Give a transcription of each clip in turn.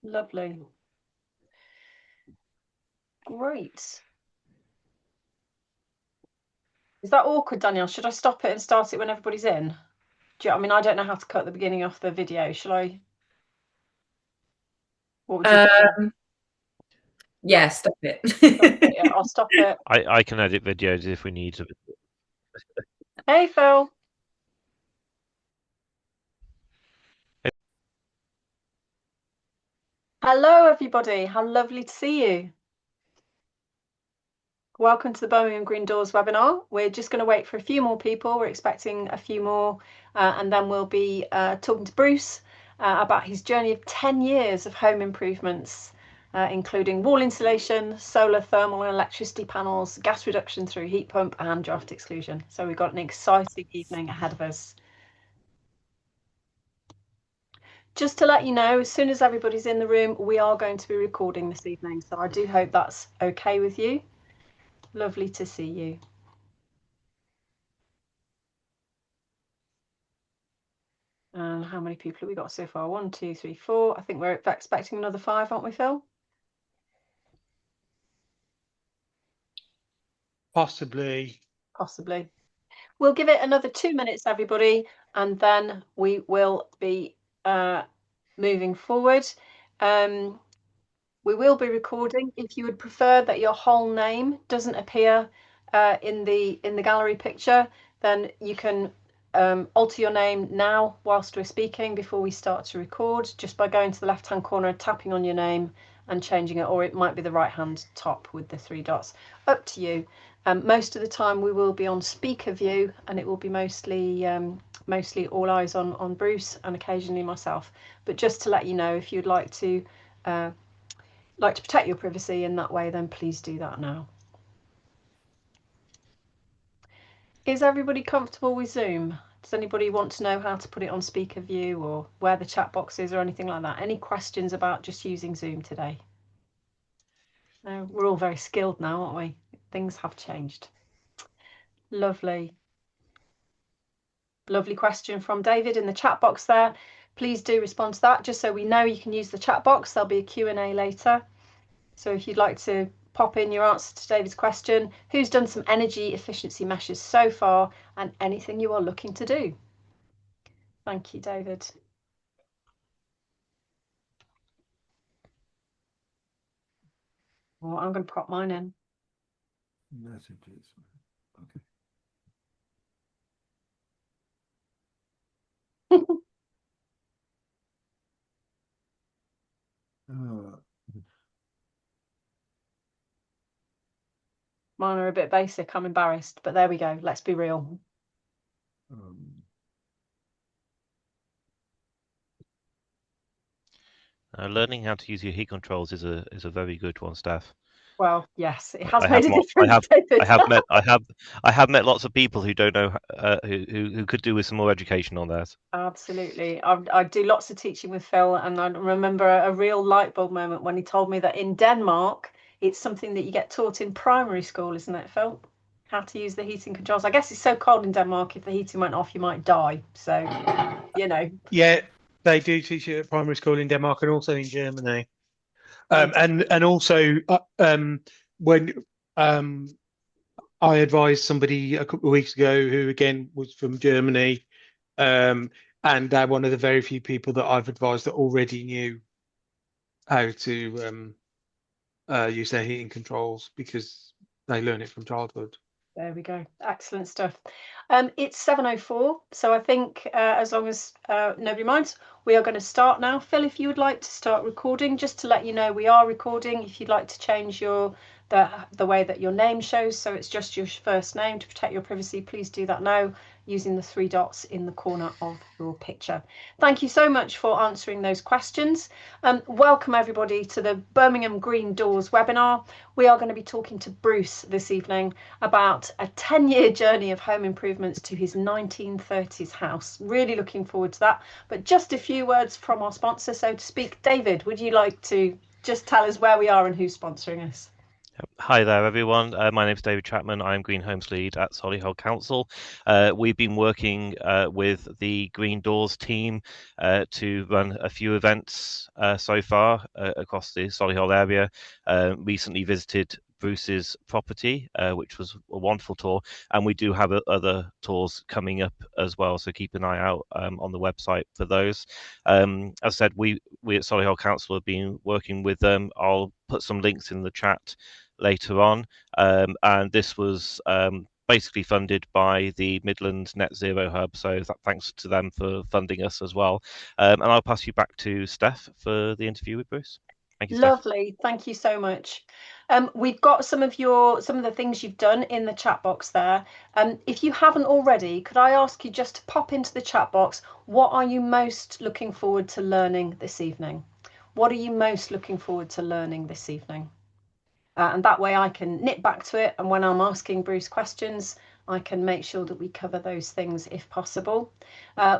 Lovely. Great. Is that awkward, Danielle? Should I stop it and start it when everybody's in? I mean, I don't know how to cut the beginning off the video. Shall I? What would you prefer? Yeah, stop it. Stop it. Yeah, I'll stop it. I can edit videos if we need to. Hey, Phil. Hello, everybody. How lovely to see you. Welcome to the Birmingham Green Doors webinar. We're just going to wait for a few more people. We're expecting a few more, and then we'll be talking to Bruce about his journey of 10 years of home improvements, including wall insulation, solar, thermal and electricity panels, gas reduction through heat pump and draft exclusion. So we've got an exciting evening ahead of us. Just to let you know, as soon as everybody's in the room, we are going to be recording this evening. So I do hope that's okay with you. Lovely to see you. And how many people have we got so far? 1, 2, 3, 4. I think we're expecting another 5, aren't we, Phil? Possibly. We'll give it another 2 minutes, everybody, and then we will be moving forward. We will be recording. If you would prefer that your whole name doesn't appear in the gallery picture, then you can alter your name now whilst we're speaking before we start to record, just by going to the left hand corner, tapping on your name and changing it, or it might be the right hand top with the 3 dots. Up to you. Most of the time we will be on speaker view, and it will be mostly all eyes on Bruce and occasionally myself. But just to let you know, if you'd like to protect your privacy in that way, then please do that now. Is everybody comfortable with Zoom? Does anybody want to know how to put it on speaker view or where the chat box is or anything like that? Any questions about just using Zoom today? No, we're all very skilled now, aren't we? Things have changed. Lovely. Lovely question from David in the chat box there. Please do respond to that, just so we know you can use the chat box. There'll be a Q&A later. So if you'd like to pop in your answer to David's question, who's done some energy efficiency measures so far, and anything you are looking to do? Thank you, David. Well, I'm going to prop mine in. Messages. Okay. Mine are a bit basic. I'm embarrassed, but there we go. Let's be real. Learning how to use your heat controls is a very good one, Steph. Well, yes, it has made a difference. I have met lots of people who don't know who could do with some more education on that. Absolutely. I do lots of teaching with Phil, and I remember a real light bulb moment when he told me that in Denmark it's something that you get taught in primary school, isn't it, Phil? How to use the heating controls. I guess it's so cold in Denmark, if the heating went off, you might die. So, you know. Yeah, they do teach it at primary school in Denmark and also in Germany. And also when I advised somebody a couple of weeks ago who again was from Germany, and they're one of the very few people that I've advised that already knew how to use their heating controls because they learn it from childhood. There we go. Excellent stuff. It's 7:04, so I think as long as nobody minds, we are going to start now. Phil, if you would like to start recording, just to let you know we are recording. If you'd like to change the way that your name shows, so it's just your first name to protect your privacy, please do that now using the 3 dots in the corner of your picture. Thank you so much for answering those questions. Welcome everybody to the Birmingham Green Doors webinar. We are going to be talking to Bruce this evening about a 10-year journey of home improvements to his 1930s house. Really looking forward to that. But just a few words from our sponsor, so to speak. David, would you like to just tell us where we are and who's sponsoring us? Hi there, everyone. My name is David Chapman. I'm Green Homes Lead at Solihull Council. We've been working with the Green Doors team to run a few events so far across the Solihull area. Recently visited Bruce's property, which was a wonderful tour, and we do have other tours coming up as well, so keep an eye out on the website for those. As I said, we at Solihull Council have been working with them. I'll put some links in the chat later on, and this was basically funded by the Midlands Net Zero Hub, so thanks to them for funding us as well. And I'll pass you back to Steph for the interview with Bruce. Thank you, Steph. Lovely, thank you so much. We've got some of the things you've done in the chat box there. If you haven't already, could I ask you just to pop into the chat box, what are you most looking forward to learning this evening? What are you most looking forward to learning this evening? And that way I can nip back to it, and when I'm asking Bruce questions, I can make sure that we cover those things if possible.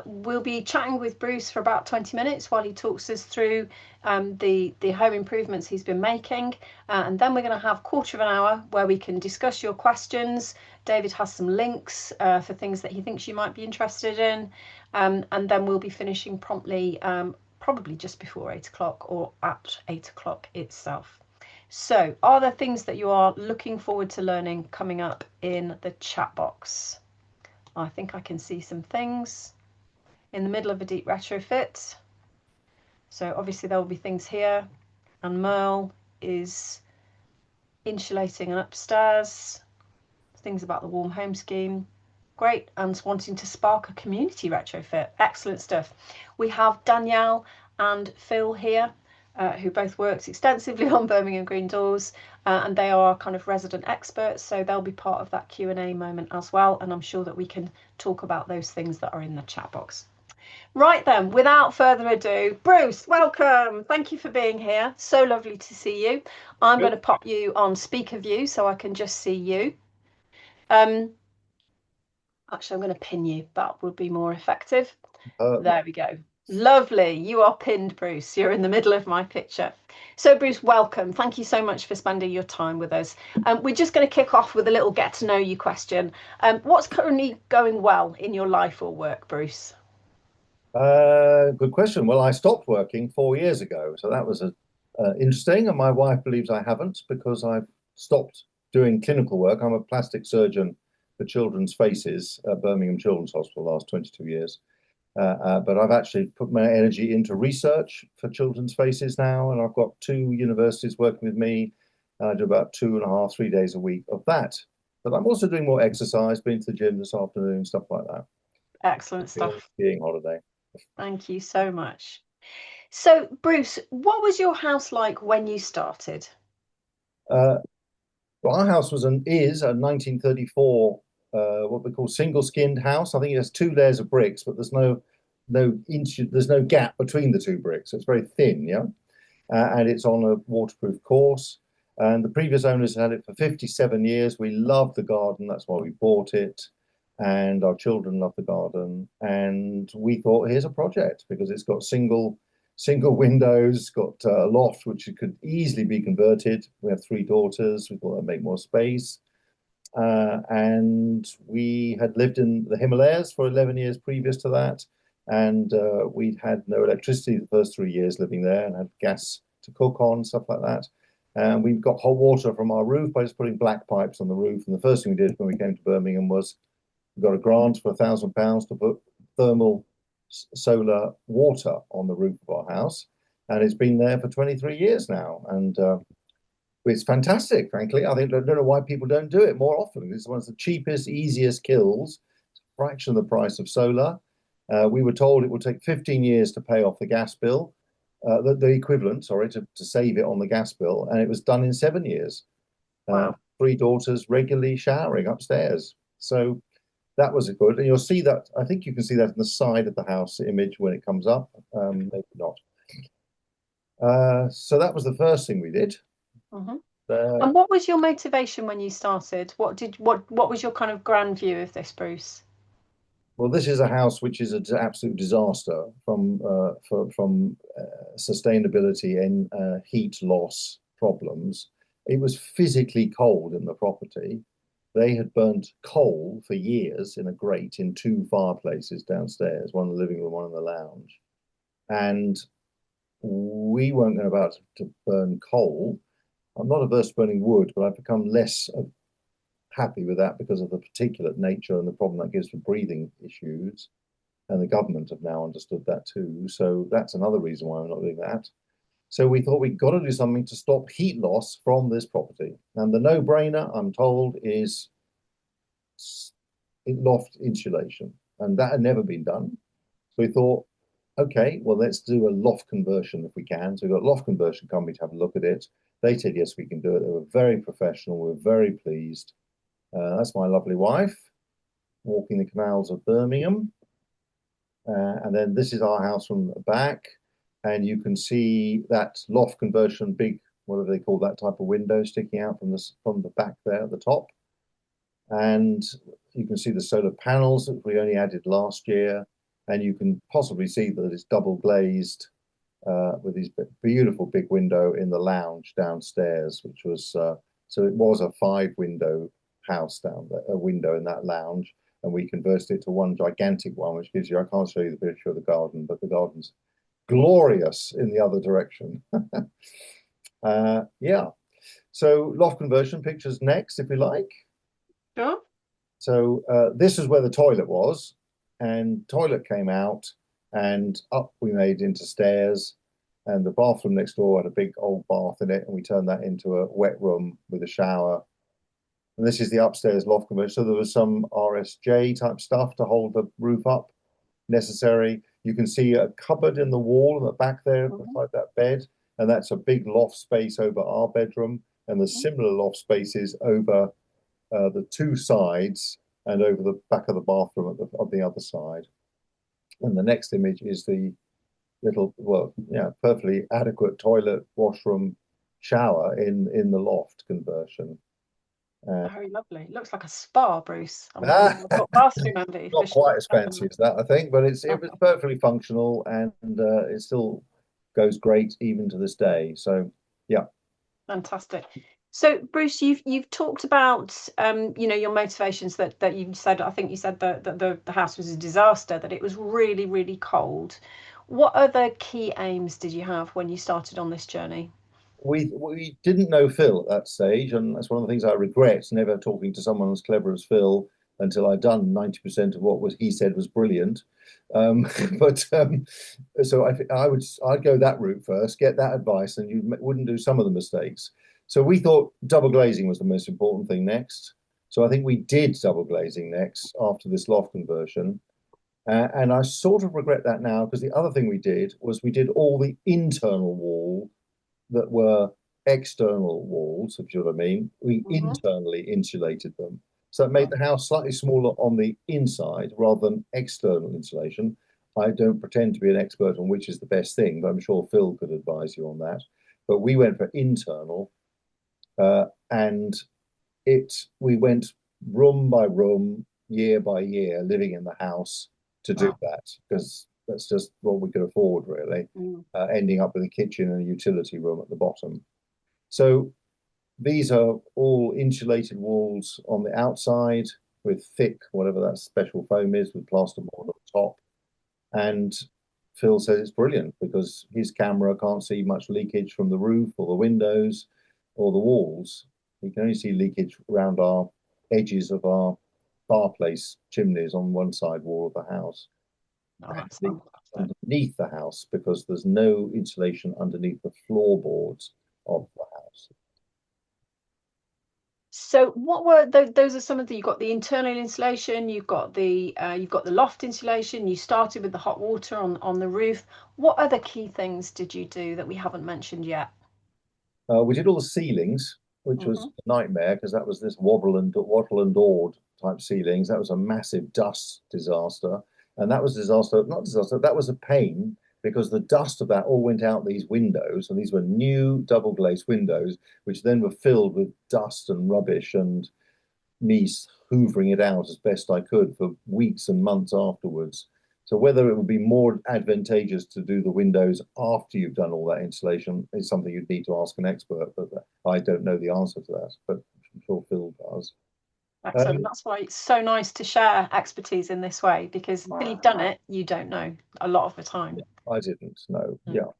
We'll be chatting with Bruce for about 20 minutes while he talks us through the home improvements he's been making, and then we're going to have a quarter of an hour where we can discuss your questions. David has some links for things that he thinks you might be interested in, and then we'll be finishing promptly, probably just before 8 o'clock or at 8 o'clock itself. So, are there things that you are looking forward to learning coming up in the chat box? I think I can see some things. In the middle of a deep retrofit. So obviously there will be things here. And Merle is insulating an upstairs. Things about the warm home scheme. Great. And wanting to spark a community retrofit. Excellent stuff. We have Danielle and Phil here, who both worked extensively on Birmingham Green Doors, and they are kind of resident experts, so they'll be part of that Q&A moment as well, and I'm sure that we can talk about those things that are in the chat box. Right then, without further ado, Bruce, welcome. Thank you for being here. So lovely to see you. I'm going to pop you on speaker view so I can just see you. Actually, I'm going to pin you. That would be more effective. There we go. Lovely. You are pinned, Bruce. You're in the middle of my picture. So, Bruce, welcome. Thank you so much for spending your time with us. We're just going to kick off with a little get to know you question. What's currently going well in your life or work, Bruce? Good question. Well, I stopped working 4 years ago, so that was interesting. And my wife believes I haven't, because I've stopped doing clinical work. I'm a plastic surgeon for children's faces at Birmingham Children's Hospital the last 22 years. But I've actually put my energy into research for children's faces now, and I've got 2 universities working with me, and I do about 2.5, 3 days a week of that. But I'm also doing more exercise, been to the gym this afternoon, stuff like that. Excellent stuff. Skiing holiday. Thank you so much. So, Bruce, what was your house like when you started? Well, our house is a 1934 what we call single-skinned house. I think it has 2 layers of bricks, but there's no gap between the 2 bricks. So it's very thin, yeah. And it's on a waterproof course. And the previous owners had it for 57 years. We loved the garden. That's why we bought it. And our children love the garden. And we thought, here's a project, because it's got single windows, got a loft which could easily be converted. We have 3 daughters. We thought that'd make more space. And we had lived in the Himalayas for 11 years previous to that. And we'd had no electricity the first 3 years living there, and had gas to cook on, stuff like that. And we got hot water from our roof by just putting black pipes on the roof. And the first thing we did when we came to Birmingham was we got a grant for £1,000 to put thermal solar water on the roof of our house. And it's been there for 23 years now. And it's fantastic, frankly. I don't know why people don't do it more often. It's one of the cheapest, easiest kills, a fraction of the price of solar. We were told it would take 15 years to pay off the gas bill, the equivalent, sorry, to save it on the gas bill. And it was done in 7 years. Wow. 3 daughters regularly showering upstairs. So that was good. And you'll see that, I think you can see that in the side of the house image when it comes up. Maybe not. So that was the first thing we did. Mm-hmm. And what was your motivation when you started? What was your kind of grand view of this, Bruce? Well, this is a house which is an absolute disaster from sustainability and heat loss problems. it was physically cold in the property. They had burnt coal for years in a grate in two fireplaces downstairs, one in the living room, one in the lounge. And we weren't about to burn coal. I'm not averse to burning wood, but I've become less happy with that because of the particulate nature and the problem that gives for breathing issues. And the government have now understood that too. So that's another reason why I'm not doing that. So we thought we'd got to do something to stop heat loss from this property. And the no-brainer, I'm told, is loft insulation. And that had never been done. So we thought, okay, well, let's do a loft conversion if we can. So we got a loft conversion company to have a look at it. They said, yes, we can do it. They were very professional. We were very pleased. That's my lovely wife walking the canals of Birmingham. And then this is our house from the back. And you can see that loft conversion, big, whatever they call that type of window sticking out from the back there at the top. And you can see the solar panels that we only added last year. And you can possibly see that it's double glazed with these beautiful big window in the lounge downstairs, which was, so it was a 5-window house down there, a window in that lounge. And we converted it to one gigantic one, which gives you, I can't show you the picture of the garden, but the garden's glorious in the other direction. Yeah. So loft conversion pictures next, if we like. Sure. So this is where the toilet was, and toilet came out, and up we made into stairs, and the bathroom next door had a big old bath in it, and we turned that into a wet room with a shower. And this is the upstairs loft conversion. So there was some RSJ type stuff to hold the roof up necessary. You can see a cupboard in the wall in the back there beside that bed, and that's a big loft space over our bedroom, and there's similar loft spaces over the two sides and over the back of the bathroom on the other side. And the next image is the little, well, yeah, perfectly adequate toilet, washroom, shower in the loft conversion. Very lovely. Looks like a spa, Bruce. I've got bathroom envy. Not quite as fancy as that, I think, but it was perfectly functional, and it still goes great even to this day. So, yeah. Fantastic. So, Bruce, you've talked about your motivations that you said. I think you said that the house was a disaster, that it was really, really cold. What other key aims did you have when you started on this journey? We didn't know Phil at that stage, and that's one of the things I regret, never talking to someone as clever as Phil until I'd done 90% of what he said was brilliant. So I'd go that route first, get that advice, and you wouldn't do some of the mistakes. So we thought double glazing was the most important thing next. So I think we did double glazing next after this loft conversion. And I sort of regret that now, because the other thing we did was we did all the internal wall that were external walls, if you know what I mean. We internally insulated them. So it made the house slightly smaller on the inside rather than external insulation. I don't pretend to be an expert on which is the best thing, but I'm sure Phil could advise you on that. But we went for internal, and we went room by room, year by year, living in the house to do that, because that's just what we could afford, really, ending up with a kitchen and a utility room at the bottom. So these are all insulated walls on the outside with thick, whatever that special foam is, with plasterboard on the top. And Phil says it's brilliant because his camera can't see much leakage from the roof or the windows or the walls. He can only see leakage around our edges of our fireplace chimneys on one side wall of the house. Underneath the house, because there's no insulation underneath the floorboards of the house. So what were those are some of you've got the internal insulation, you've got the loft insulation, you started with the hot water on the roof. What other key things did you do that we haven't mentioned yet? We did all the ceilings, which was a nightmare, because that was this wattle and daub type ceilings. That was a massive dust disaster. And that was that was a pain, because the dust of that all went out these windows, and these were new double glazed windows, which then were filled with dust and rubbish, and me hoovering it out as best I could for weeks and months afterwards. So whether it would be more advantageous to do the windows after you've done all that installation is something you'd need to ask an expert, but I don't know the answer to that, but I'm sure Phil does. Excellent. That's why it's so nice to share expertise in this way, because until you've done it, you don't know a lot of the time. I didn't know. Yeah.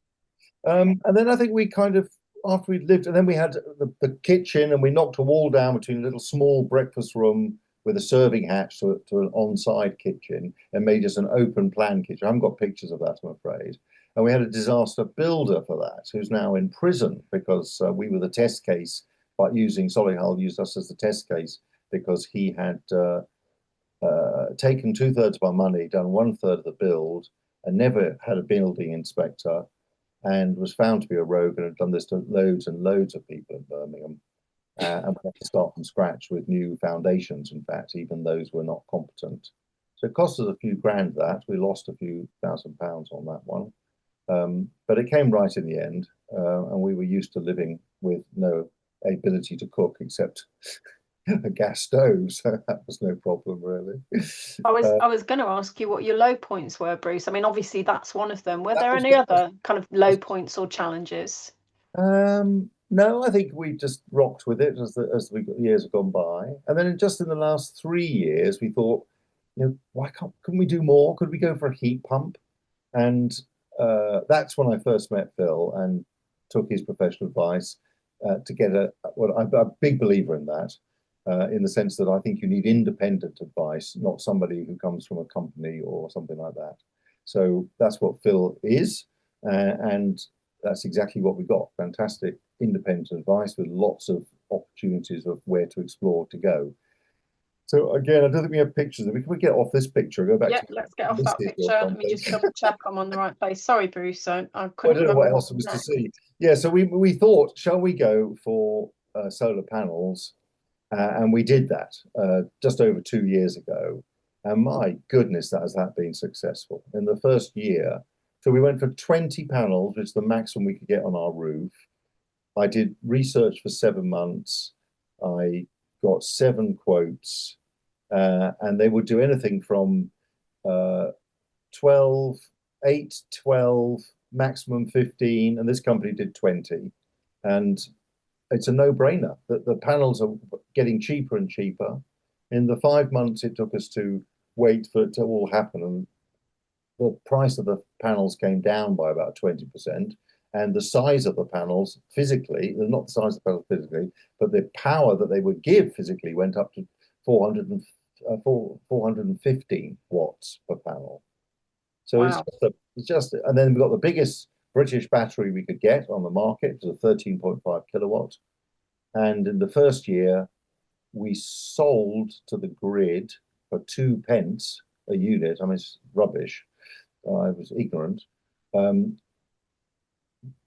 And then I think we kind of, after we'd lived, and then we had the kitchen, and we knocked a wall down between a little small breakfast room with a serving hatch to an on-side kitchen, and made us an open plan kitchen. I haven't got pictures of that, I'm afraid. And we had a disaster builder for that, who's now in prison because we were the test case, but Solihull used us as the test case because he had taken 2/3 of our money, done 1/3 of the build, and never had a building inspector, and was found to be a rogue and had done this to loads and loads of people in Birmingham. And we had to start from scratch with new foundations, in fact, even those were not competent. So it cost us a few grand that. We lost a few £1,000 on that one. But it came right in the end, and we were used to living with no ability to cook except a gas stove, so that was no problem really. I was going to ask you what your low points were, Bruce. I mean, obviously that's one of them. Were there any other kind of low points or challenges? No, I think we just rocked with it as the years have gone by, and then just in the last 3 years, we thought, why couldn't we do more? Could we go for a heat pump? And that's when I first met Phil and took his professional advice to get I'm a big believer in that. In the sense that I think you need independent advice, not somebody who comes from a company or something like that. So that's what Phil is, and that's exactly what we got. Fantastic independent advice with lots of opportunities of where to explore to go. So again, I don't think we have pictures. Can we get off this picture? Go back. Yeah, let's get off that picture. Let me just double check I'm on the right place. Sorry, Bruce. I couldn't don't know what else was to see. Yeah, so we thought, shall we go for solar panels? And we did that just over 2 years ago. And my goodness, has that been successful. In the first year, so we went for 20 panels, which is the maximum we could get on our roof. I did research for 7 months. I got 7 quotes, and they would do anything from 12, 8, 12, maximum 15, and this company did 20. And it's a no-brainer that the panels are getting cheaper and cheaper. In the 5 months it took us to wait for it to all happen, and the price of the panels came down by about 20%, and the size of the panels physically, not the size of the panels physically, but the power that they would give physically went up to 415 watts per panel. So wow. it's just, and then we've got the biggest British battery we could get on the market, it was a 13.5 kilowatt. And in the first year, we sold to the grid for 2 pence a unit. I mean, it's rubbish. I was ignorant.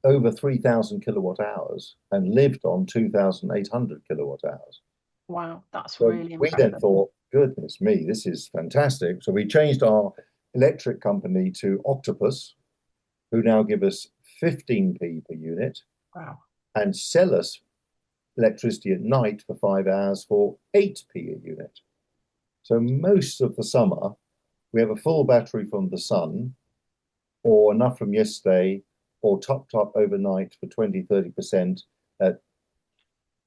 Over 3,000 kilowatt hours and lived on 2,800 kilowatt hours. Wow, that's really impressive. We then thought, goodness me, this is fantastic. So we changed our electric company to Octopus, who now give us 15p per unit. Wow. And sell us electricity at night for 5 hours for 8p a unit. So most of the summer, we have a full battery from the sun, or enough from yesterday, or topped up overnight for 20-30% at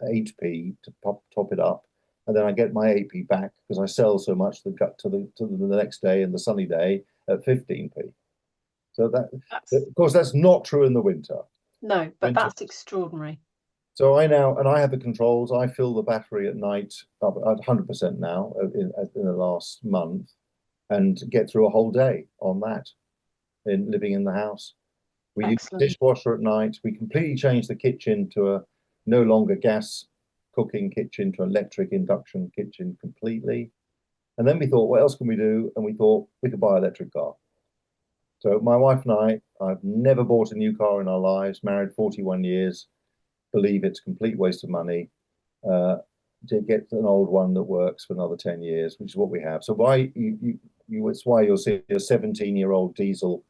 8p to top it up. And then I get my 8p back because I sell so much to the next day and the sunny day at 15p. So of course, that's not true in the winter. No, but that's extraordinary. So I have the controls. I fill the battery at night up at 100% now in the last month, and get through a whole day on that in living in the house. We use the dishwasher at night. We completely changed the kitchen to a no longer gas cooking kitchen to electric induction kitchen completely. And then we thought, what else can we do? And we thought we could buy an electric car. So my wife and I've never bought a new car in our lives, married 41 years, believe it's a complete waste of money to get an old one that works for another 10 years, which is what we have. So it's why you'll see a 17-year-old diesel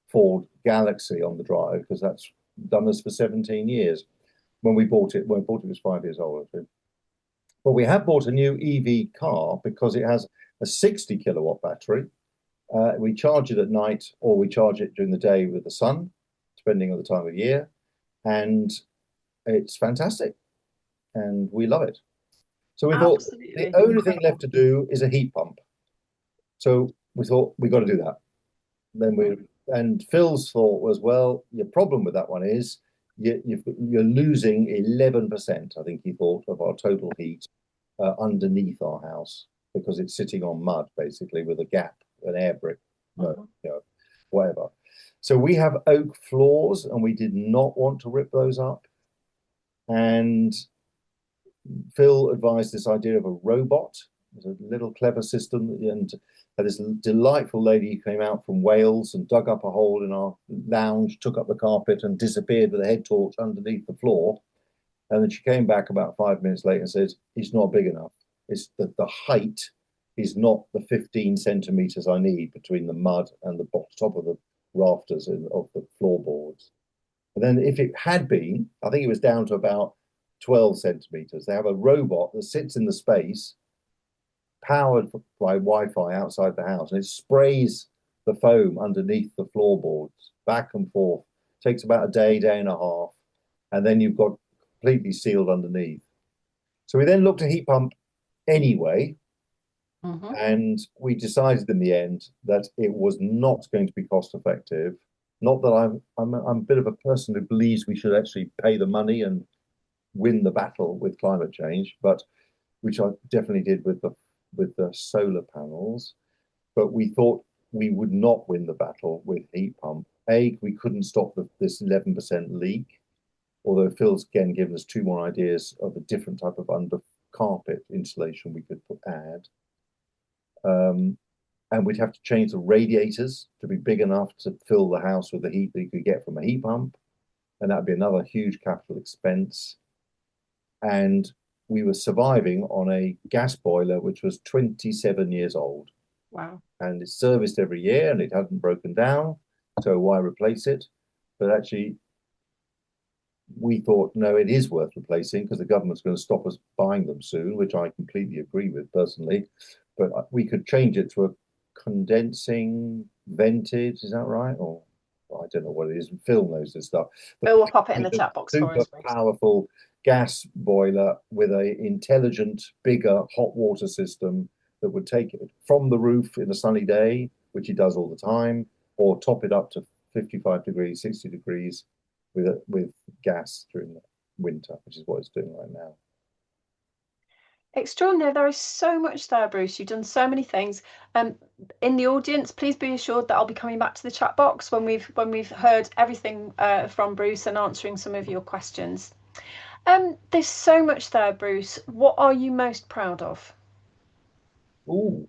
Ford Galaxy on the drive, because that's done us for 17 years. When we bought it was 5 years old, I think. But we have bought a new EV car because it has a 60 kilowatt battery, We charge it at night, or we charge it during the day with the sun, depending on the time of year, and it's fantastic, and we love it. So we thought the Absolutely. only thing left to do is a heat pump. So we thought we got to do that. And Phil's thought was, well, your problem with that one is you're losing 11%, I think he thought, of our total heat underneath our house because it's sitting on mud, basically, with a gap, an air brick, whatever. So we have oak floors, and we did not want to rip those up. And Phil advised this idea of a robot. It was a little clever system, and this delightful lady came out from Wales and dug up a hole in our lounge, took up the carpet, and disappeared with a head torch underneath the floor. And then she came back about 5 minutes later and said, "It's not big enough. It's the height is not the 15 centimeters I need between the mud and the top of the rafters of the floorboards." And then if it had been, I think it was down to about 12 centimeters. They have a robot that sits in the space, powered by Wi-Fi outside the house, and it sprays the foam underneath the floorboards back and forth. It takes about a day, day and a half, and then you've got completely sealed underneath. So we then looked at heat pump anyway, and we decided in the end that it was not going to be cost effective. Not that I'm a bit of a person who believes we should actually pay the money and win the battle with climate change, but which I definitely did with the solar panels. But we thought we would not win the battle with heat pump. We couldn't stop this 11% leak, although Phil's again given us 2 more ideas of a different type of under carpet insulation we could add. And we'd have to change the radiators to be big enough to fill the house with the heat that you could get from a heat pump. And that'd be another huge capital expense. And we were surviving on a gas boiler, which was 27 years old. Wow. And it's serviced every year and it hadn't broken down. So why replace it? But actually, we thought, no, it is worth replacing because the government's going to stop us buying them soon, which I completely agree with personally. But we could change it to a condensing vented, is that right? Or I don't know what it is. Phil knows this stuff. Phil will pop it in the chat box for us. Super powerful gas boiler with an intelligent, bigger hot water system that would take it from the roof in a sunny day, which it does all the time, or top it up to 55 degrees, 60 degrees with gas during the winter, which is what it's doing right now. Extraordinary. There is so much there, Bruce. You've done so many things. In the audience, please be assured that I'll be coming back to the chat box when we've heard everything from Bruce and answering some of your questions. There's so much there, Bruce. What are you most proud of? Ooh.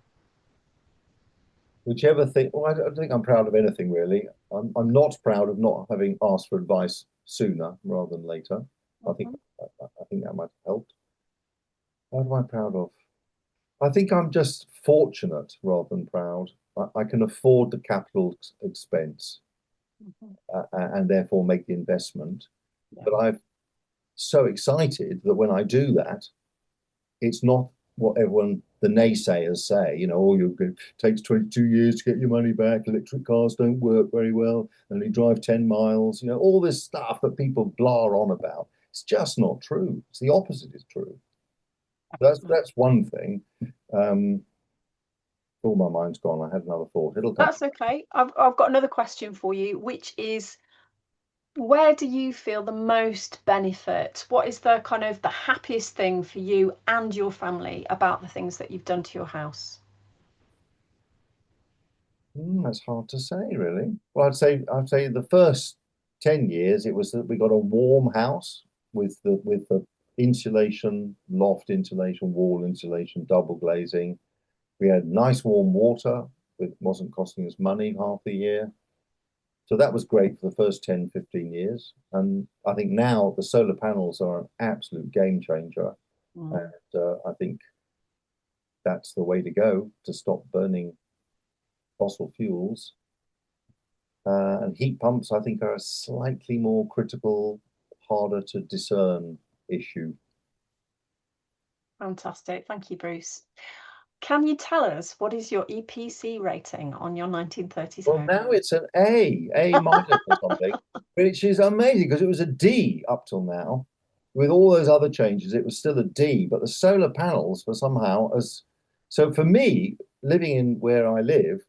Whichever thing. Well, I don't think I'm proud of anything really. I'm not proud of not having asked for advice sooner rather than later. I think that might have helped. What am I proud of? I think I'm just fortunate rather than proud. I can afford the capital expense and therefore make the investment. Yeah. But I'm so excited that when I do that, it's not what the naysayers say, it takes 22 years to get your money back, electric cars don't work very well, and you drive 10 miles, all this stuff that people blah on about. It's just not true. It's the opposite is true. That's one thing. My mind's gone. I had another thought. That's okay. I've got another question for you, which is, where do you feel the most benefit? What is the kind of the happiest thing for you and your family about the things that you've done to your house? That's hard to say, really. Well, I'd say the first 10 years it was that we got a warm house with the insulation, loft insulation, wall insulation, double glazing. We had nice warm water. It wasn't costing us money half the year. So that was great for the first 10, 15 years. And I think now the solar panels are an absolute game changer. And I think that's the way to go to stop burning fossil fuels. And heat pumps, I think, are a slightly more critical, harder to discern issue. Fantastic. Thank you, Bruce. can you tell us what is your EPC rating on your 1930s Well, home? now it's an A minus or something, which is amazing because it was a D up till now. With all those other changes, it was still a D, but the solar panels were somehow as. So for me, living in where I live,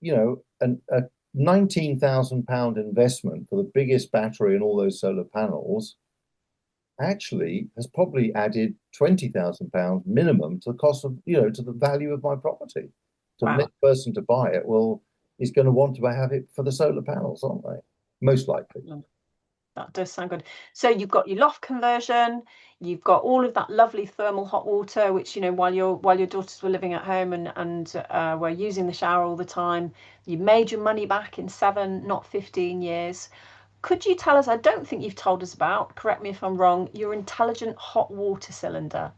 a £19,000 investment for the biggest battery and all those solar panels actually has probably added £20,000 minimum to the cost of, to the value of my property. So the Wow. next person to buy it is going to want to have it for the solar panels, aren't they? Most likely. That does sound good. So you've got your loft conversion, you've got all of that lovely thermal hot water, which, while your daughters were living at home and were using the shower all the time, you made your money back in 7, not 15 years. Could you tell us, I don't think you've told us about, correct me if I'm wrong, your intelligent hot water cylinder?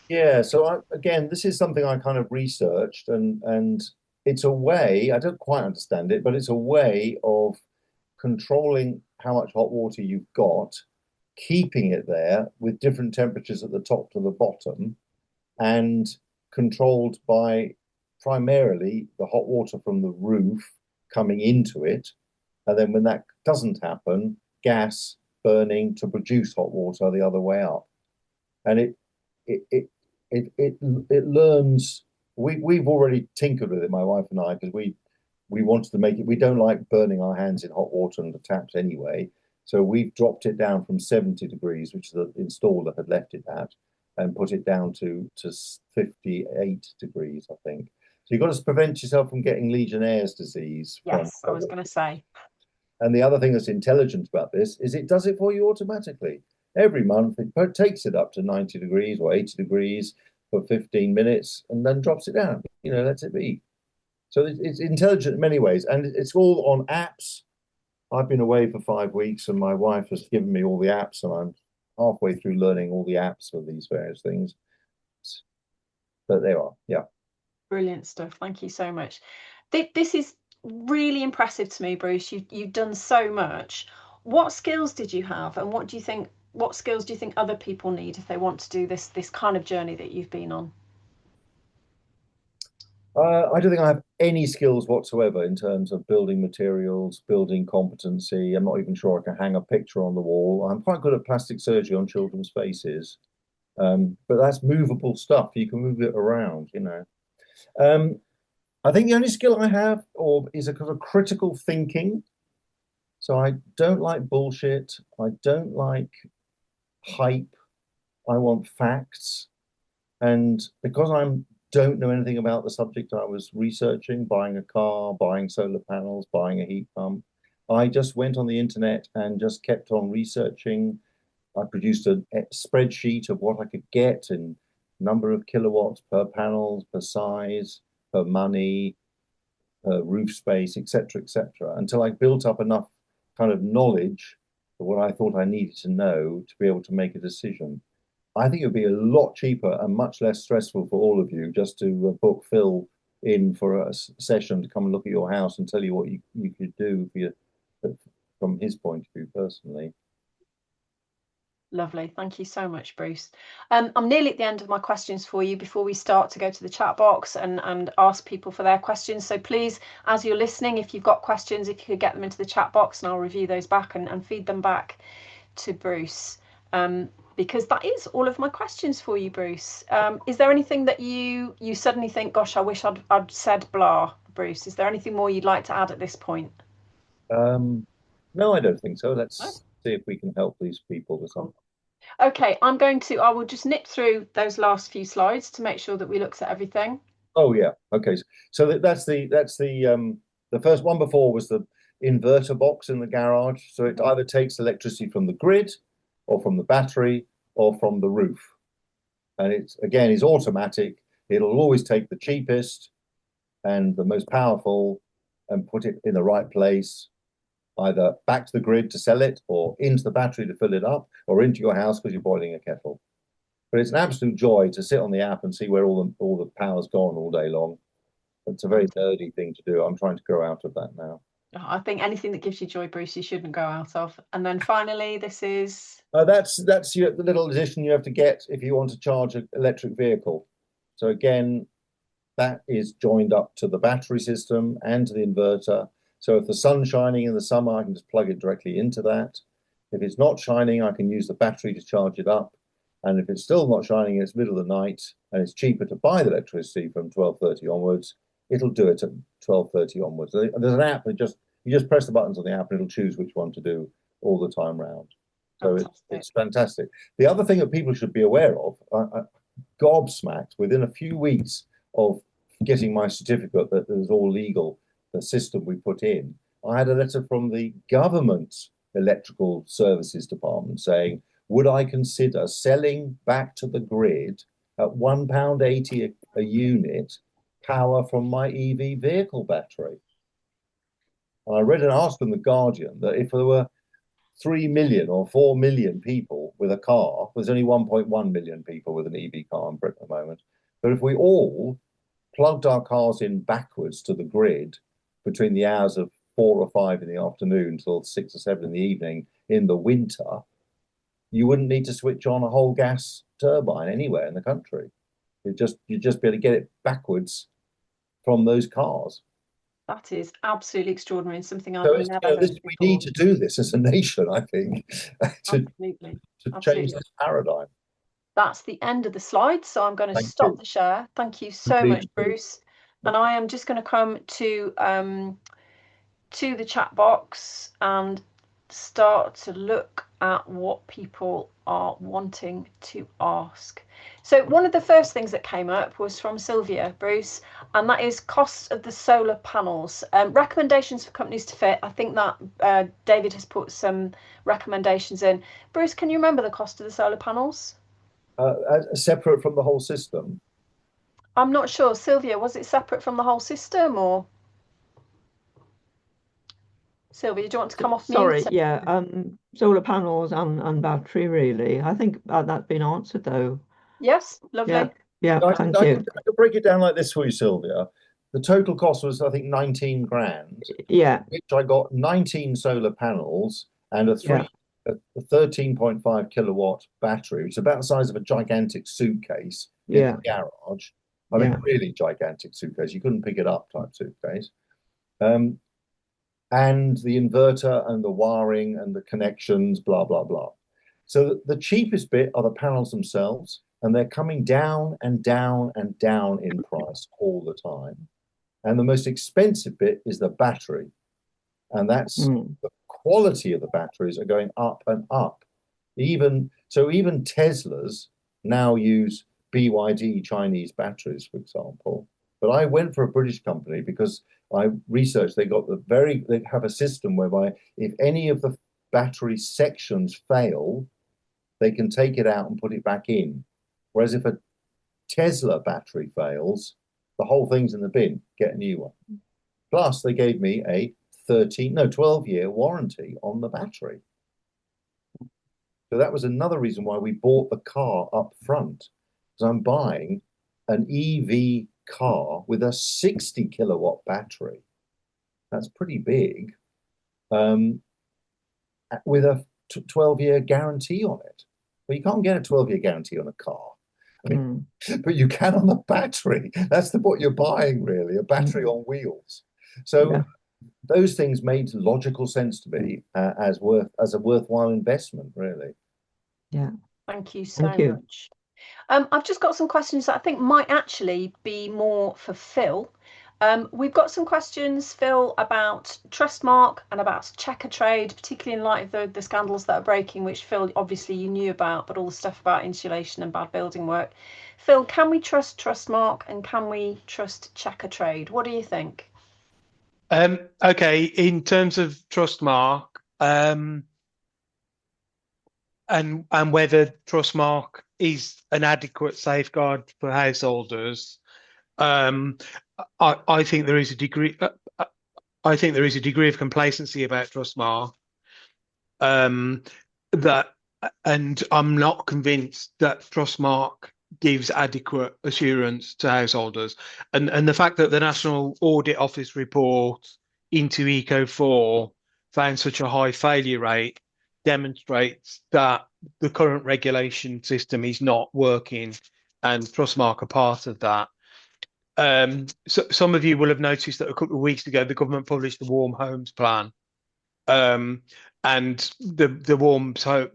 Yeah, so again, this is something I kind of researched, and it's a way, I don't quite understand it, but it's a way of controlling how much hot water you've got, keeping it there with different temperatures at the top to the bottom, and controlled by primarily the hot water from the roof coming into it. And then when that doesn't happen, gas burning to produce hot water the other way up. And it learns. We've already tinkered with it, my wife and I, because we wanted to make it. We don't like burning our hands in hot water under taps anyway. So we've dropped it down from 70 degrees, which the installer had left it at, and put it down to 58 degrees, I think. So you've got to prevent yourself from getting Legionnaire's disease. Yes, I was going to say. And the other thing that's intelligent about this is it does it for you automatically. Every month, it takes it up to 90 degrees or 80 degrees for 15 minutes and then drops it down. Lets it be. So it's intelligent in many ways. And it's all on apps. I've been away for 5 weeks and my wife has given me all the apps and I'm halfway through learning all the apps for these various things. But there are, yeah. Brilliant stuff. Thank you so much. This is really impressive to me, Bruce. You've done so much. What skills did you have, and what skills do you think other people need if they want to do this kind of journey that you've been on? I don't think I have any skills whatsoever in terms of building materials, building competency. I'm not even sure I can hang a picture on the wall. I'm quite good at plastic surgery on children's faces, but that's movable stuff. You can move it around, I think the only skill I have is a kind of critical thinking. So I don't like bullshit. I don't like hype. I want facts. And because I don't know anything about the subject I was researching, buying a car, buying solar panels, buying a heat pump, I just went on the internet and just kept on researching. I produced a spreadsheet of what I could get in number of kilowatts per panel, per size, per money, per roof space, etc., until I built up enough kind of knowledge of what I thought I needed to know to be able to make a decision. I think it would be a lot cheaper and much less stressful for all of you just to book Phil in for a session to come and look at your house and tell you what you could do from his point of view personally. Lovely. Thank you so much, Bruce. I'm nearly at the end of my questions for you before we start to go to the chat box and ask people for their questions. So please, as you're listening, if you've got questions, if you could get them into the chat box and I'll review those back and feed them back to Bruce. Because that is all of my questions for you, Bruce. Is there anything that you suddenly think, gosh, I wish I'd said blah, Bruce? Is there anything more you'd like to add at this point? No, I don't think so. Let's see if we can help these people with something. Okay, I will just nip through those last few slides to make sure that we looked at everything. Oh yeah, okay. So that's the first one before was the inverter box in the garage. So it either takes electricity from the grid or from the battery or from the roof. And it's automatic. It'll always take the cheapest and the most powerful and put it in the right place, either back to the grid to sell it or into the battery to fill it up or into your house because you're boiling a kettle. But it's an absolute joy to sit on the app and see where all the power's gone all day long. It's a very nerdy thing to do. I'm trying to grow out of that now. I think anything that gives you joy, Bruce, you shouldn't go out of. And then finally, this is... that's the little addition you have to get if you want to charge an electric vehicle. So again, that is joined up to the battery system and to the inverter. So if the sun's shining in the summer, I can just plug it directly into that. If it's not shining, I can use the battery to charge it up. And if it's still not shining, it's middle of the night, and it's cheaper to buy the electricity from 12:30 onwards, it'll do it at 12:30 onwards. There's an app that you just press the buttons on the app and it'll choose which one to do all the time round. So it's fantastic. The other thing that people should be aware of, gobsmacked within a few weeks of getting my certificate that it was all legal, the system we put in, I had a letter from the government electrical services department saying, would I consider selling back to the grid at £1.80 a unit power from my EV vehicle battery? And I read an article in The Guardian that if there were 3 million or 4 million people with a car, there's only 1.1 million people with an EV car in Britain at the moment, but if we all plugged our cars in backwards to the grid between the hours of 4 or 5 in the afternoon till 6 or 7 in the evening in the winter, you wouldn't need to switch on a whole gas turbine anywhere in the country. You'd just be able to get it backwards from those cars. That is absolutely extraordinary and something I've never heard before. We need to do this as a nation, I think, to change this paradigm. That's the end of the slide, so I'm going to stop the share. Thank you so much, Bruce. And I am just going to come to the chat box and start to look at what people are wanting to ask. So one of the first things that came up was from Sylvia, Bruce, and that is cost of the solar panels. Recommendations for companies to fit. I think that David has put some recommendations in. Bruce, can you remember the cost of the solar panels? Separate from the whole system? I'm not sure. Sylvia, was it separate from the whole system, or? Sylvia, do you want to come off mute? Sorry, yeah, solar panels and battery, really. I think that's been answered, though. Yes, lovely. Yeah, thank you. I could break it down like this for you, Sylvia. The total cost was, I think, 19 grand. Yeah. Which I got 19 solar panels and a 13.5 kilowatt battery, which is about the size of a gigantic suitcase in the garage. I mean, really gigantic suitcase. You couldn't pick it up type suitcase. And the inverter and the wiring and the connections, blah, blah, blah. So the cheapest bit are the panels themselves, and they're coming down and down and down in price all the time. And the most expensive bit is the battery. And that's the quality of the batteries are going up and up. Even Teslas now use BYD Chinese batteries, for example. But I went for a British company because I researched they have a system whereby if any of the battery sections fail, they can take it out and put it back in. Whereas if a Tesla battery fails, the whole thing's in the bin, get a new one. Plus, they gave me a 12-year warranty on the battery. So that was another reason why we bought the car up front, because I'm buying an EV car with a 60 kilowatt battery. That's pretty big, with a 12-year guarantee on it. Well, you can't get a 12-year guarantee on a car. I mean, but you can on the battery. That's what you're buying, really, a battery on wheels. So those things made logical sense to me as a worthwhile investment, really. Yeah. Thank you so much. I've just got some questions that I think might actually be more for Phil. We've got some questions, Phil, about Trustmark and about Checkatrade, particularly in light of the scandals that are breaking, which, Phil, obviously you knew about, but all the stuff about insulation and bad building work. Phil, can we trust Trustmark and can we trust Checkatrade? What do you think? Okay, in terms of Trustmark, and whether Trustmark is an adequate safeguard for householders, I think there is a degree. I think there is a degree of complacency about Trustmark. And I'm not convinced that Trustmark gives adequate assurance to householders. And the fact that the National Audit Office report into Eco4 found such a high failure rate demonstrates that the current regulation system is not working, and Trustmark are part of that. So some of you will have noticed that a couple of weeks ago the government published the Warm Homes Plan, and the warm, so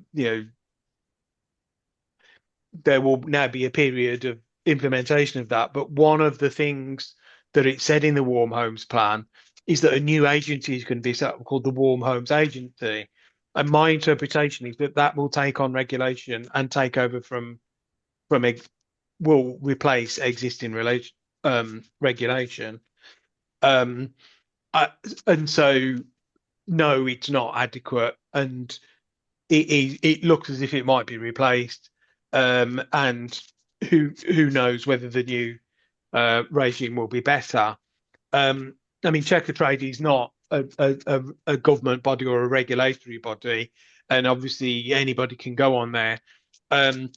there will now be a period of implementation of that. But one of the things that it said in the Warm Homes Plan is that a new agency is going to be set up called the Warm Homes Agency. And my interpretation is that that will take on regulation and take over will replace existing regulation. And so, no, it's not adequate, and it looks as if it might be replaced. And who knows whether the new regime will be better. I mean, Checkatrade is not a government body or a regulatory body, and obviously anybody can go on there. In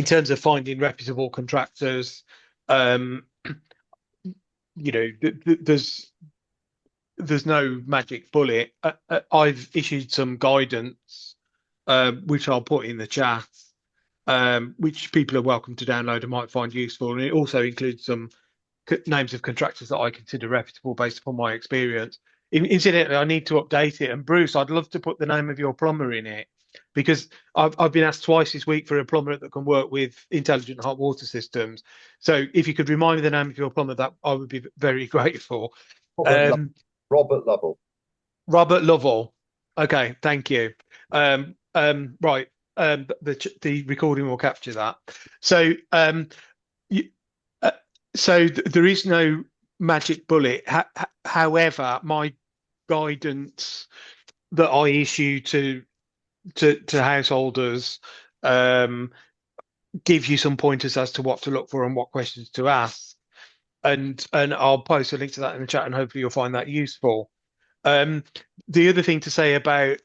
terms of finding reputable contractors, there's no magic bullet. I've issued some guidance, which I'll put in the chat, which people are welcome to download and might find useful. And it also includes some names of contractors that I consider reputable based upon my experience. Incidentally, I need to update it. And Bruce, I'd love to put the name of your plumber in it, because I've been asked twice this week for a plumber that can work with intelligent hot water systems. So if you could remind me the name of your plumber, that I would be very grateful. Robert Lovell. Robert Lovell. Okay, thank you. Right. The recording will capture that. So there is no magic bullet. However, my guidance that I issue to householders gives you some pointers as to what to look for and what questions to ask. And I'll post a link to that in the chat, and hopefully you'll find that useful. The other thing to say about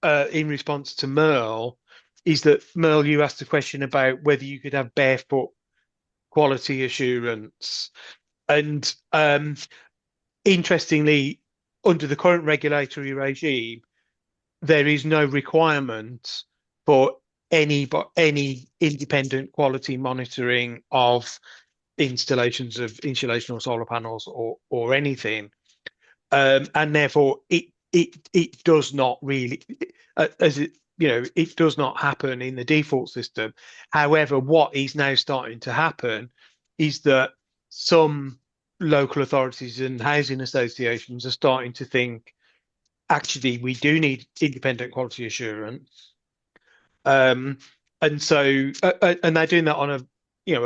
in response to Merle is that, Merle, you asked a question about whether you could have barefoot quality assurance. And interestingly, under the current regulatory regime, there is no requirement for any independent quality monitoring of installations of insulation or solar panels or anything, and therefore it does not really, it does not happen in the default system. However, what is now starting to happen is that some local authorities and housing associations are starting to think, actually, we do need independent quality assurance. And so, and they're doing that on a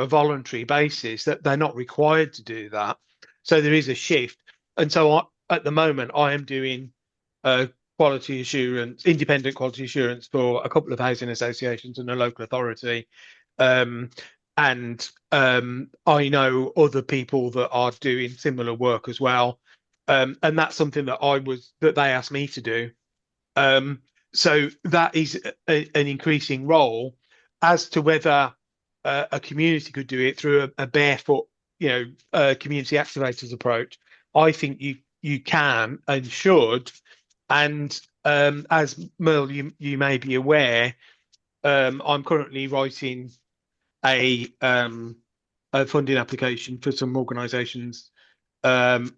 voluntary basis, that they're not required to do that. So there is a shift. And so at the moment, I am doing quality assurance, independent quality assurance for a couple of housing associations and a local authority. And I know other people that are doing similar work as well. And that's something that they asked me to do. So that is an increasing role. As to whether a community could do it through a barefoot, community activators approach, I think you can and should. And as Merle, you may be aware, I'm currently writing a funding application for some organisations, and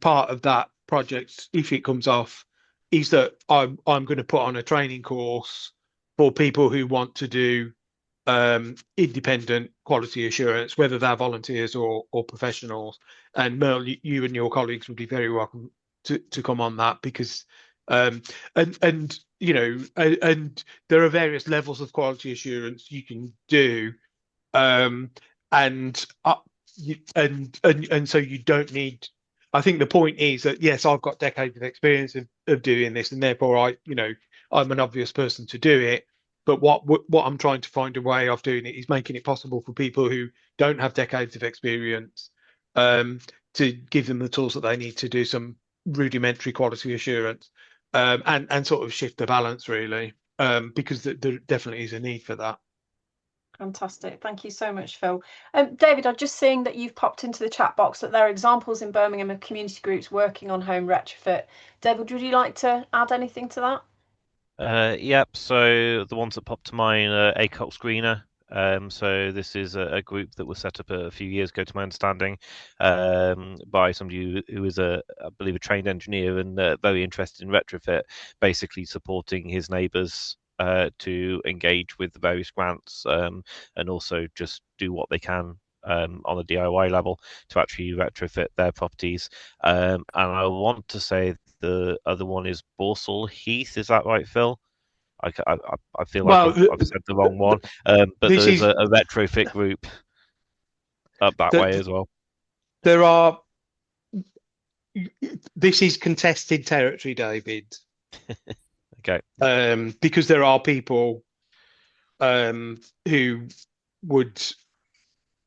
part of that project, if it comes off, is that I'm going to put on a training course for people who want to do independent quality assurance, whether they're volunteers or professionals. And Merle, you and your colleagues would be very welcome to come on that, because and there are various levels of quality assurance you can do, and so you don't need. I think the point is that, yes, I've got decades of experience of doing this, and therefore I'm an obvious person to do it. But what I'm trying to find a way of doing it is making it possible for people who don't have decades of experience, to give them the tools that they need to do some rudimentary quality assurance, and sort of shift the balance, really, because there definitely is a need for that. Fantastic. Thank you so much, Phil. David, I'm just seeing that you've popped into the chat box that there are examples in Birmingham of community groups working on home retrofit. David, would you like to add anything to that? Yep. So the ones that popped to mind, ACOX Greener So this is a group that was set up a few years ago, to my understanding, by somebody who is I believe, a trained engineer and very interested in retrofit, basically supporting his neighbours to engage with the various grants, and also just do what they can on a DIY level to actually retrofit their properties. And I want to say the other one is Borsal Heath. Is that right, Phil? I feel like Well, I've said the wrong one, but this there is is a retrofit group up that way that as well. there are. This is contested territory, David. Okay. Because there are people who would.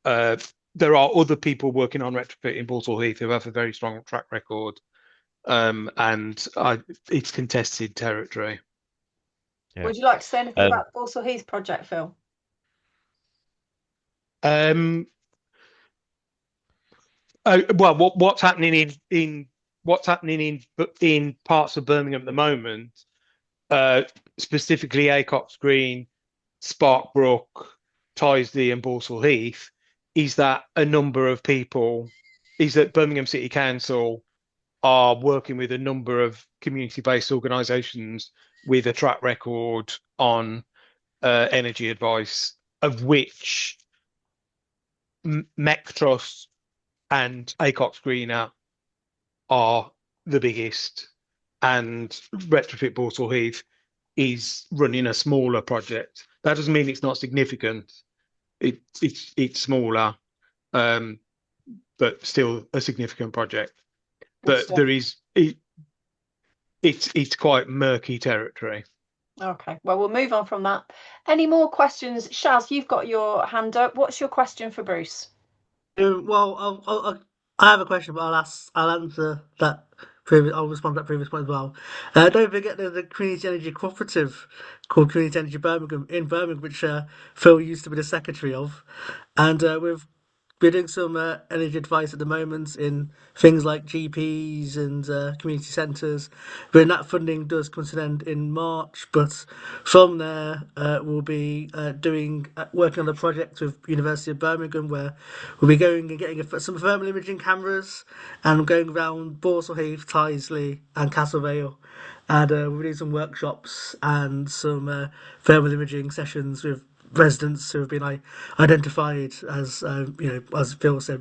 There are other people working on retrofit in Borsal Heath who have a very strong track record, and it's contested territory. Yeah. Would you like to say anything about the Borsal Heath project, Phil? Well, what's happening in parts of Birmingham at the moment, specifically Acox Green, Sparkbrook, Tyseley, and Borsal Heath, is that Birmingham City Council are working with a number of community-based organisations with a track record on energy advice, of which Mech Trust and Acox Green are the biggest, and Retrofit Borsal Heath is running a smaller project. That doesn't mean it's not significant. It's smaller, but still a significant project. But there is it's quite murky territory. Okay, well, we'll move on from that. Any more questions? Shaz, you've got your hand up. What's your question for Bruce? Well, I have a question, but I'll answer that. I'll respond to that previous point as well. Don't forget there's a community energy cooperative called Community Energy Birmingham in Birmingham, which Phil used to be the secretary of, and we're doing some energy advice at the moment in things like GPs and community centres. When that funding does come to an end in March, but from there we'll be working on a project with University of Birmingham where we'll be going and getting some thermal imaging cameras and going around Borsal Heath, Tyseley, and Castlevale. And we'll be doing some workshops and some thermal imaging sessions with residents who have been identified as, as Phil said,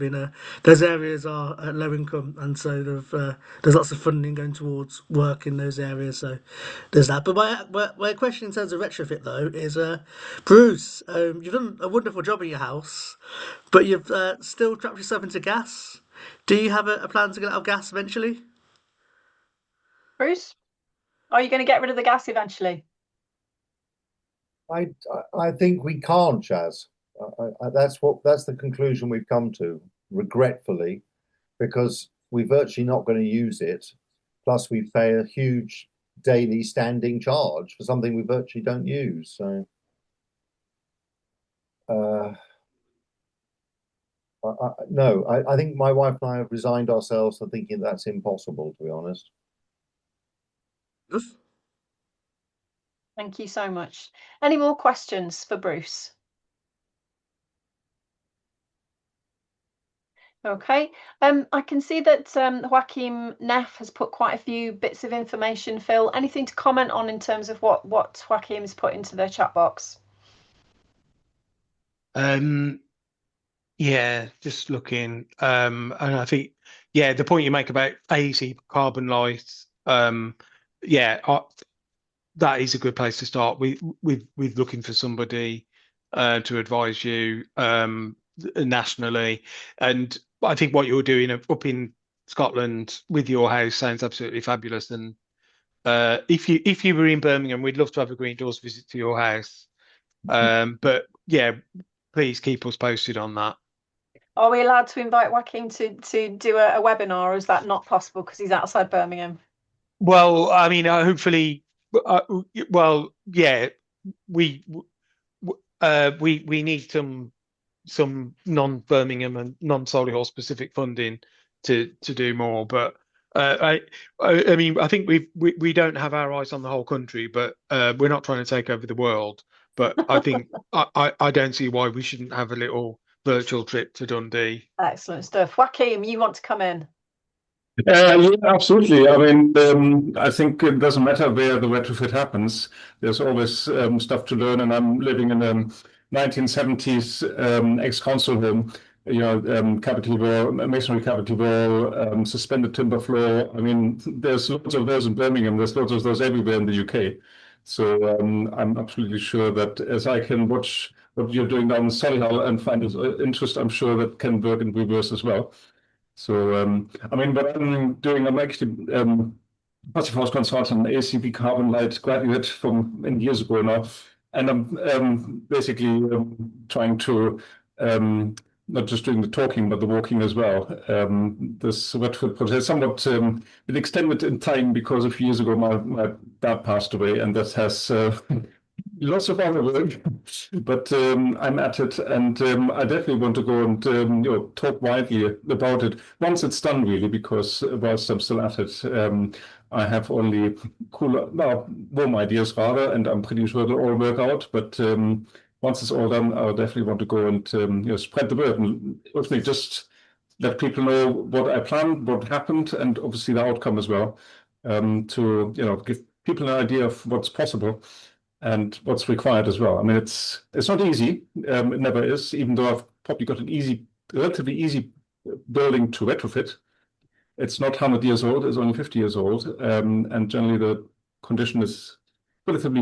those areas are at low income, and so there's lots of funding going towards work in those areas. So there's that. But my question in terms of retrofit though is, Bruce, you've done a wonderful job in your house, but you've still trapped yourself into gas. Do you have a plan to get out of gas eventually? Bruce, are you going to get rid of the gas eventually? I think we can't, Chaz. That's the conclusion we've come to, regretfully, because we're virtually not going to use it. Plus, we pay a huge daily standing charge for something we virtually don't use. So, no, I think my wife and I have resigned ourselves to thinking that's impossible, to be honest. Thank you so much. Any more questions for Bruce? Okay, I can see that Joachim Neff has put quite a few bits of information. Phil, anything to comment on in terms of what Joachim has put into the chat box? Yeah, just looking, and I think, yeah, the point you make about AEC carbon lights, that is a good place to start with looking for somebody to advise you nationally. And I think what you're doing up in Scotland with your house sounds absolutely fabulous. And if you were in Birmingham, we'd love to have a Green Doors visit to your house. But yeah, please keep us posted on that. Are we allowed to invite Joachim to do a webinar, or is that not possible because he's outside Birmingham? Well, I mean, hopefully, yeah, we need some non-Birmingham and non-Solihull specific funding to do more. But I mean, I think we don't have our eyes on the whole country, but we're not trying to take over the world. But I think I don't see why we shouldn't have a little virtual trip to Dundee. Excellent stuff. Joaquin, you want to come in? Yeah, absolutely. I mean, I think it doesn't matter where the retrofit happens. There's always stuff to learn, and I'm living in a 1970s ex-council home. You know, cavity wall, masonry cavity wall, suspended timber floor. I mean, there's lots of those in Birmingham. There's lots of those everywhere in the UK. So I'm absolutely sure that as I can watch what you're doing down in Solihull and find it interest, I'm sure that can work in reverse as well. So, I mean, what I'm doing, I'm actually passive house consultant, ACB Carbon Light graduate from many years ago now, and I'm basically trying to not just doing the talking, but the walking as well. This retrofit project is somewhat been extended in time because a few years ago my dad passed away, and that has lots of other work, but I'm at it, and I definitely want to go and talk widely about it once it's done, really, because whilst I'm still at it, I have only warm ideas rather, and I'm pretty sure it'll all work out. But once it's all done, I'll definitely want to go and spread the word and hopefully just let people know what I planned, what happened, and obviously the outcome as well, to give people an idea of what's possible and what's required as well. I mean, it's not easy. It never is, even though I've probably got an relatively easy building to retrofit. It's not 100 years old, it's only 50 years old. And generally the condition is relatively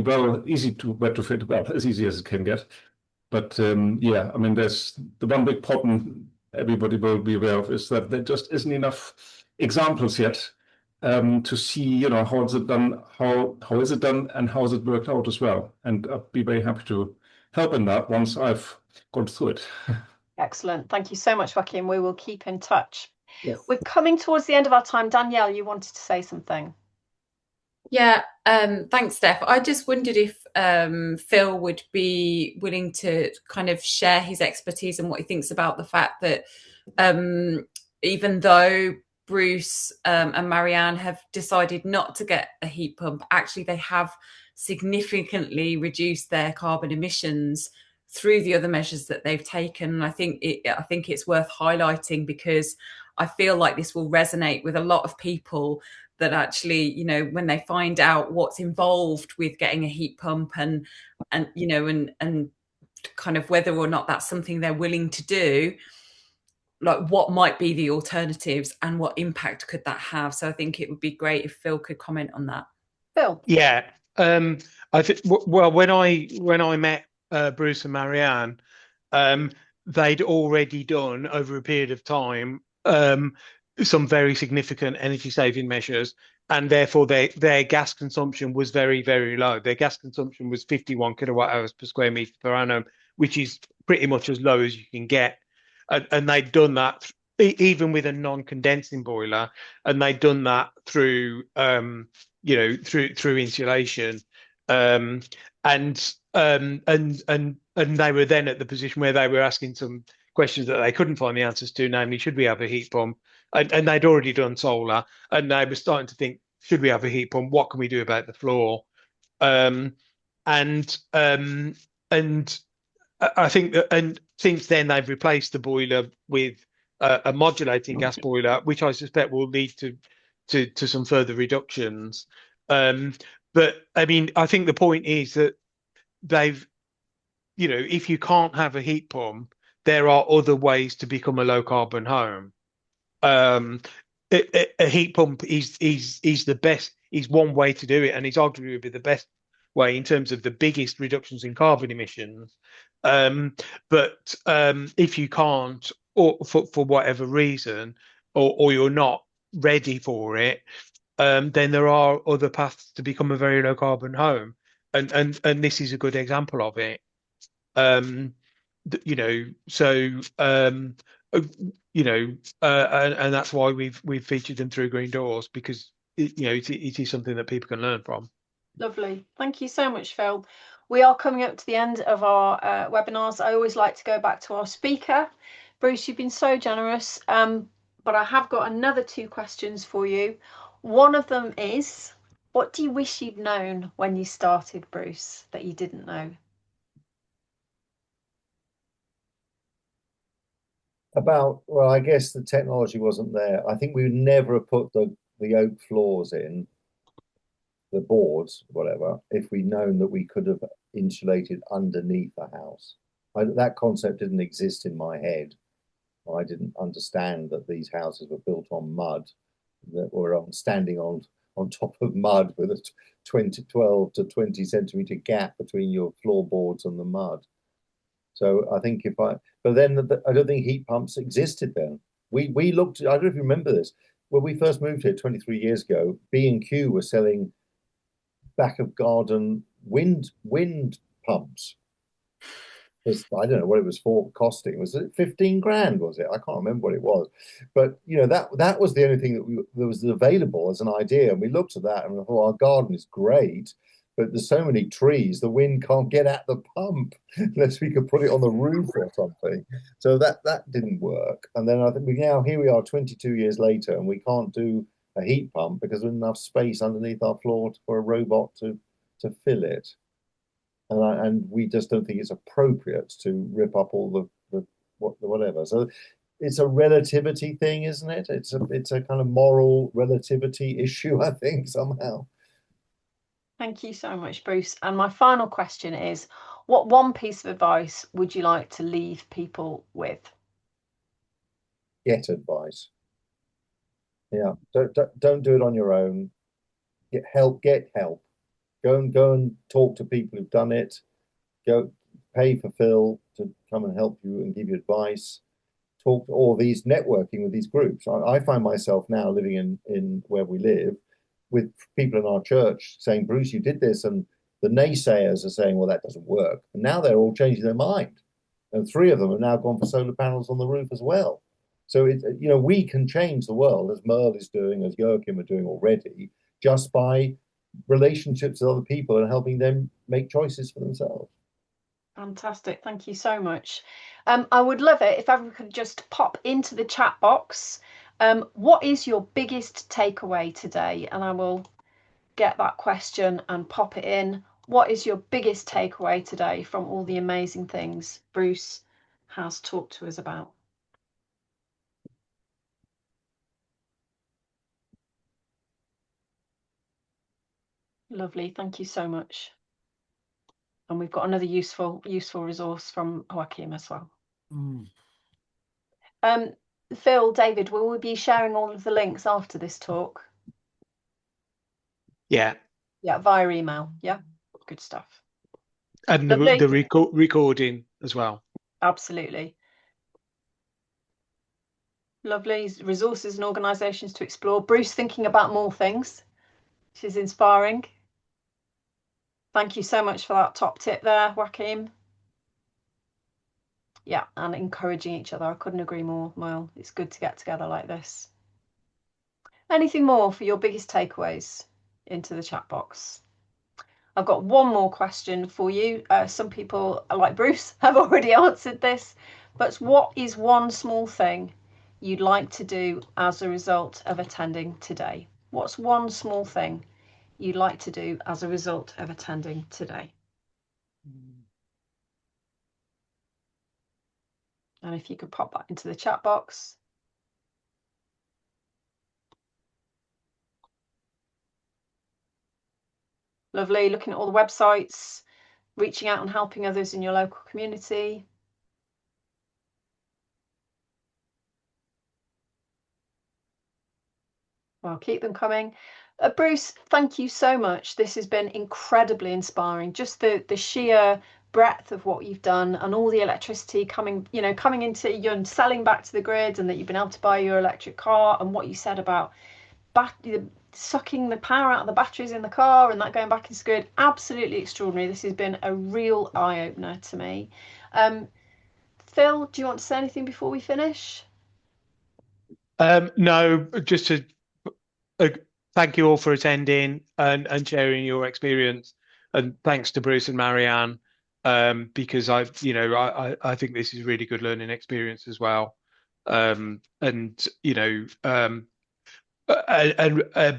easy to retrofit, well, as easy as it can get. But yeah, I mean, there's the one big problem everybody will be aware of is that there just isn't enough examples yet to see, how is it done, how is it done, and how has it worked out as well. And I'd be very happy to help in that once I've gone through it. Excellent. Thank you so much, Joaquin. We will keep in touch. Yes. We're coming towards the end of our time. Danielle, you wanted to say something. Yeah, thanks, Steph. I just wondered if Phil would be willing to kind of share his expertise and what he thinks about the fact that even though Bruce and Maryann have decided not to get a heat pump, actually they have significantly reduced their carbon emissions through the other measures that they've taken. And I think it's worth highlighting because I feel like this will resonate with a lot of people that actually, when they find out what's involved with getting a heat pump and kind of whether or not that's something they're willing to do, like what might be the alternatives and what impact could that have. So I think it would be great if Phil could comment on that. Phil. Yeah, I think when I met Bruce and Maryann, they'd already done over a period of time some very significant energy saving measures, and therefore their gas consumption was very, very low. Their gas consumption was 51 kilowatt hours per square meter per annum, which is pretty much as low as you can get. And they'd done that even with a non-condensing boiler, and they'd done that through through insulation, and they were then at the position where they were asking some questions that they couldn't find the answers to, namely, should we have a heat pump? And they'd already done solar, and they were starting to think, should we have a heat pump? What can we do about the floor? And I think that, and since then they've replaced the boiler with a modulating gas boiler, which I suspect will lead to some further reductions. But I mean, I think the point is that they've, if you can't have a heat pump, there are other ways to become a low carbon home. A heat pump is the best, is one way to do it, and it's arguably the best way in terms of the biggest reductions in carbon emissions. But if you can't, or for whatever reason, or you're not ready for it, then there are other paths to become a very low carbon home, and this is a good example of it. And that's why we've featured them through Green Doors, because it is something that people can learn from. Lovely. Thank you so much, Phil. We are coming up to the end of our webinars. I always like to go back to our speaker. Bruce, you've been so generous, but I have got another 2 questions for you. One of them is, what do you wish you'd known when you started, Bruce, that you didn't know? Well, I guess the technology wasn't there. I think we would never have put the oak floors in, the boards, whatever, if we'd known that we could have insulated underneath the house. That concept didn't exist in my head. I didn't understand that these houses were built on mud, that were standing on top of mud with a 12 to 20 centimeter gap between your floorboards and the mud. So I think but then I don't think heat pumps existed then. We looked, I don't know if you remember this, when we first moved here 23 years ago, B&Q was selling back of garden wind pumps. I don't know what it was costing. Was it 15 grand? Was it? I can't remember what it was. But that was the only thing that was available as an idea. And we looked at that and we thought, our garden is great, but there's so many trees, the wind can't get at the pump unless we could put it on the roof or something. So that didn't work. And then I think here we are 22 years later, and we can't do a heat pump because there's enough space underneath our floor for a robot to fill it. And we just don't think it's appropriate to rip up all the whatever. So it's a relativity thing, isn't it? It's a kind of moral relativity issue, I think, somehow. Thank you so much, Bruce. And my final question is, what one piece of advice would you like to leave people with? Get advice. Yeah, don't do it on your own. Get help. Go and talk to people who've done it. Go pay for Phil to come and help you and give you advice. Talk to all these networking with these groups. I find myself now living in where we live with people in our church saying, Bruce, you did this, and the naysayers are saying, well, that doesn't work. And now they're all changing their mind. And 3 of them have now gone for solar panels on the roof as well. So we can change the world, as Merle is doing, as Joachim are doing already, just by relationships with other people and helping them make choices for themselves. Fantastic. Thank you so much. I would love it if everyone could just pop into the chat box. What is your biggest takeaway today? And I will get that question and pop it in. What is your biggest takeaway today from all the amazing things Bruce has talked to us about? Lovely. Thank you so much. And we've got another useful resource from Joachim as well. Phil, David, will we be sharing all of the links after this talk? Yeah. Yeah, via email. Yeah, good stuff. And the recording as well. Absolutely. Lovely resources and organisations to explore. Bruce thinking about more things, which is inspiring. Thank you so much for that top tip there, Joachim. Yeah, and encouraging each other. I couldn't agree more, Merle. It's good to get together like this. Anything more for your biggest takeaways into the chat box? I've got one more question for you. Some people, like Bruce, have already answered this, but what is one small thing you'd like to do as a result of attending today? What's one small thing you'd like to do as a result of attending today? And if you could pop that into the chat box. Lovely. Looking at all the websites, reaching out and helping others in your local community. Well, keep them coming. Bruce, thank you so much. This has been incredibly inspiring. Just the sheer breadth of what you've done and all the electricity coming into you and selling back to the grid, and that you've been able to buy your electric car, and what you said about sucking the power out of the batteries in the car and that going back into the grid. Absolutely extraordinary. This has been a real eye-opener to me. Phil, do you want to say anything before we finish? No, just to thank you all for attending and sharing your experience, and thanks to Bruce and Maryann, because I think this is a really good learning experience as well.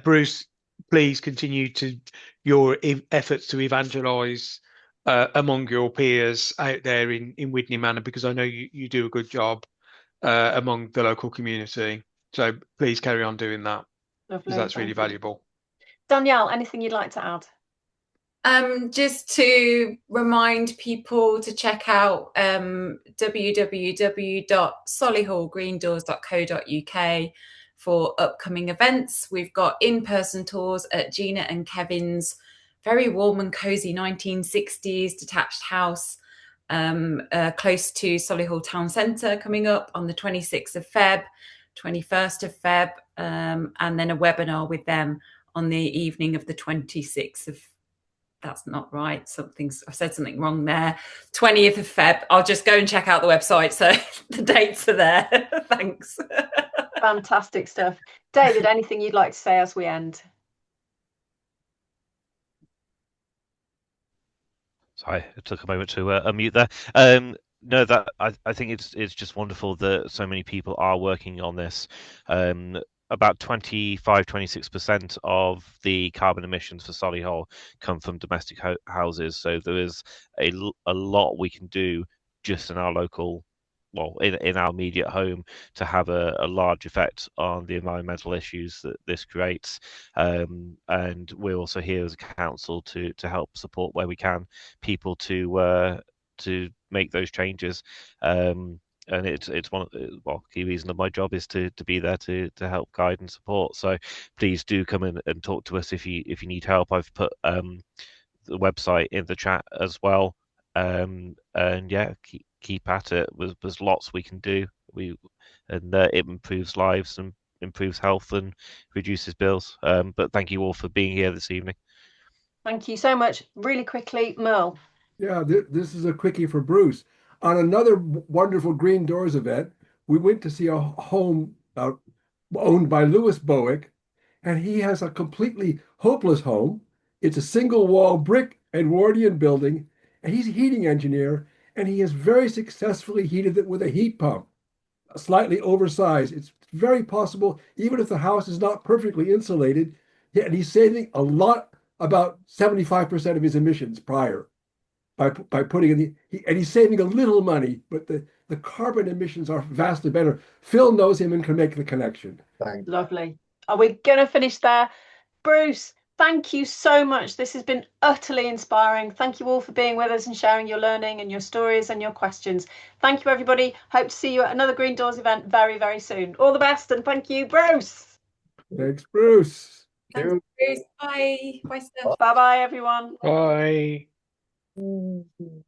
Bruce, please continue your efforts to evangelise among your peers out there in Widney Manor, because I know you do a good job. among the local community. So please carry on doing that, because Lovely. that's really Thank you. valuable. Danielle, anything you'd like to add? Just to remind people to check out www.solihullgreendoors.co.uk for upcoming events. We've got in-person tours at Gina and Kevin's very warm and cozy 1960s detached house close to Solihull Town Centre coming up on the 26th of Feb, 21st of Feb, and then a webinar with them on the evening of the 26th of that's not right. I've said something wrong there. 20th of Feb. I'll just go and check out the website. So the dates are there. Thanks. Fantastic stuff. David, anything you'd like to say as we end? Sorry, it took a moment to unmute there. No, that I think it's just wonderful that so many people are working on this. About 26% of the carbon emissions for Solihull come from domestic houses. So there is a lot we can do just in our local, well, in our immediate home to have a large effect on the environmental issues that this creates. And we're also here as a council to help support where we can people to make those changes. And it's one of the key reason of my job is to be there to help guide and support. So please do come in and talk to us if you need help. I've put the website in the chat as well. And yeah, keep at it. There's lots we can do. It improves lives and improves health and reduces bills. But thank you all for being here this evening. Thank you so much. Really quickly, Merle. Yeah, this is a quickie for Bruce. On another wonderful Green Doors event, we went to see a home owned by Louis Bowick, and he has a completely hopeless home. It's a single wall brick Edwardian building, and he's a heating engineer, and he has very successfully heated it with a heat pump, slightly oversized. It's very possible, even if the house is not perfectly insulated, and he's saving a lot, about 75% of his emissions prior by putting in and he's saving a little money, but the carbon emissions are vastly better. Phil knows him and can make the connection. Thanks. Lovely. Are we going to finish there? Bruce, thank you so much. This has been utterly inspiring. Thank you all for being with us and sharing your learning and your stories and your questions. Thank you, everybody. Hope to see you at another Green Doors event very, very soon. All the best, and thank you, Bruce. Thanks, Bruce. Thanks, Bruce. Bye. Bye, Steph. Bye-bye, everyone. Bye. Mm-hmm.